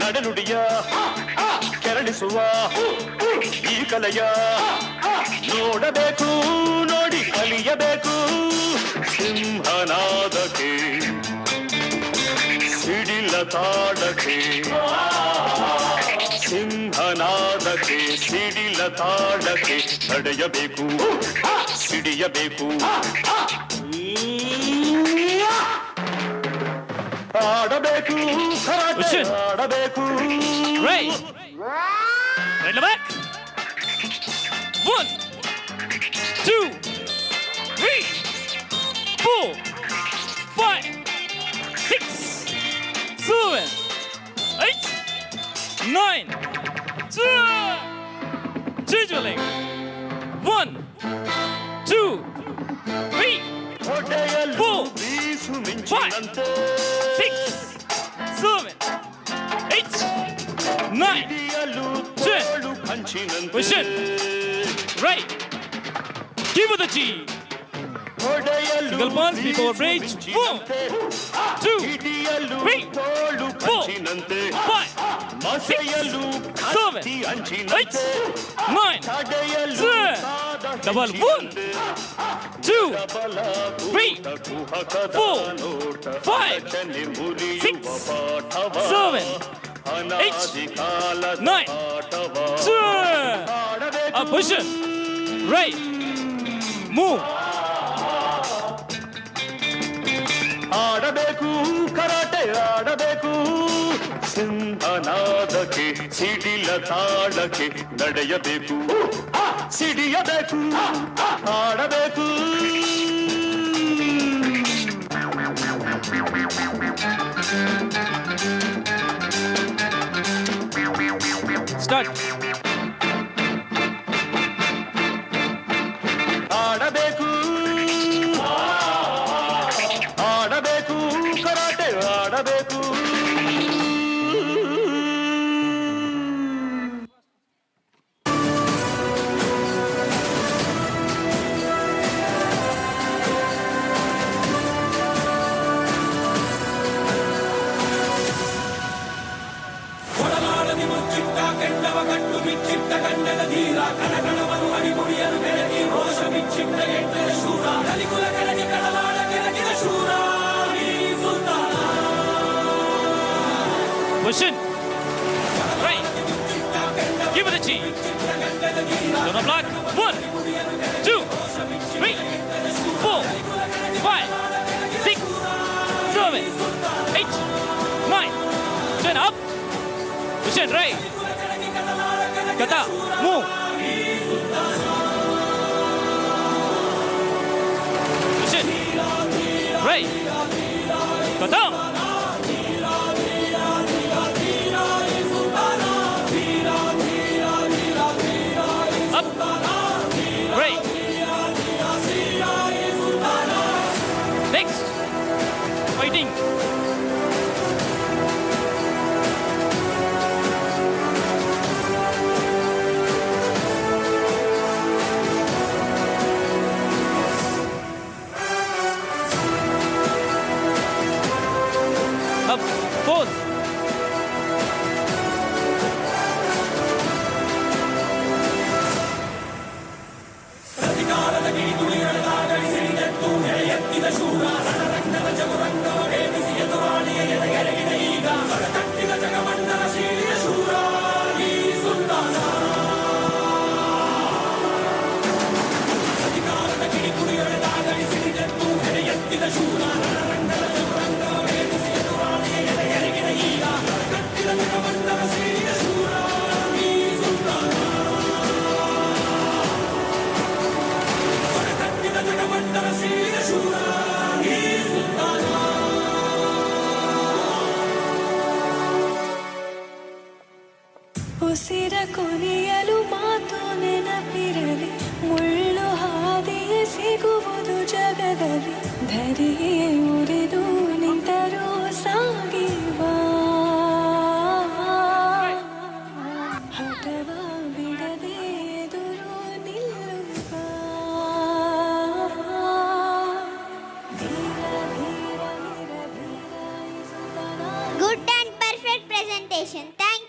ನಡೆನುಡಿಯ ಕೆರಳಿಸುವ ಈ ಕಲೆಯ ನೋಡಬೇಕು, ನೋಡಿ ಕಲಿಯಬೇಕು. ಸಿಂಹನಾದಕ್ಕೆ ಸಿಡಿಲ ತಾಡಕ್ಕೆ, ಸಿಂಹನಾದಕ್ಕೆ ಸಿಡಿಲ ತಾಡಕ್ಕೆ ನಡೆಯಬೇಕು, ಸಿಡಿಯಬೇಕು. ಆಡಬೇಕು, ಆಡಬೇಕು. back. 1, 2, 3, 4, 5, 6, 7, 8, 9, 10. Change your leg. 1, 2, 3, 4, 5, 6, 7, 8, 9, 10. Position. Right. Give it the G. Single punch before bridge. 1, 2, 3, 4, 5, 6, 7, 8, 9, 10. Double. 1, 2, 3, 4, 5, 6, 7, 8, 9, 10. A position. Right. Move. ಆಡಬೇಕು, ಕರಾಟೆ ಆಡಬೇಕು. ಸಿಂಹನಾದಕ್ಕೆ ಸಿಡಿಲ ತಾಳಕ್ಕೆ ನಡೆಯಬೇಕು, ಸಿಡಿಯಬೇಕು, ಆಡಬೇಕು. Start. ಆಡಬೇಕು, ಆಡಬೇಕು, ಕರಾಟೆ ಆಡಬೇಕು. Position. Right. Give it a G. Don't block. 1, 2, 3, 4, 5, 6, 7, 8, 9, 10. Up. Position. Right. Kata. Move. Position. Right. Kata. Next, fighting. Up, pose. ಉಸಿರ ಕೊನೆಯಲು ಮಾತು ನೆನಪಿರಲಿ, ಮುಳ್ಳು ಹಾದಿಯೇ ಸಿಗುವುದು ಜಗದಲ್ಲಿ. ಧರಿಯೇ ಉರಿದು ನಿಂತರೂ ಸಾಗಿವ ಹಠವ ಬಿಡದೆ ಎದುರು ನಿಲ್ಲುವ. Good and perfect presentation. Congratulation. Thank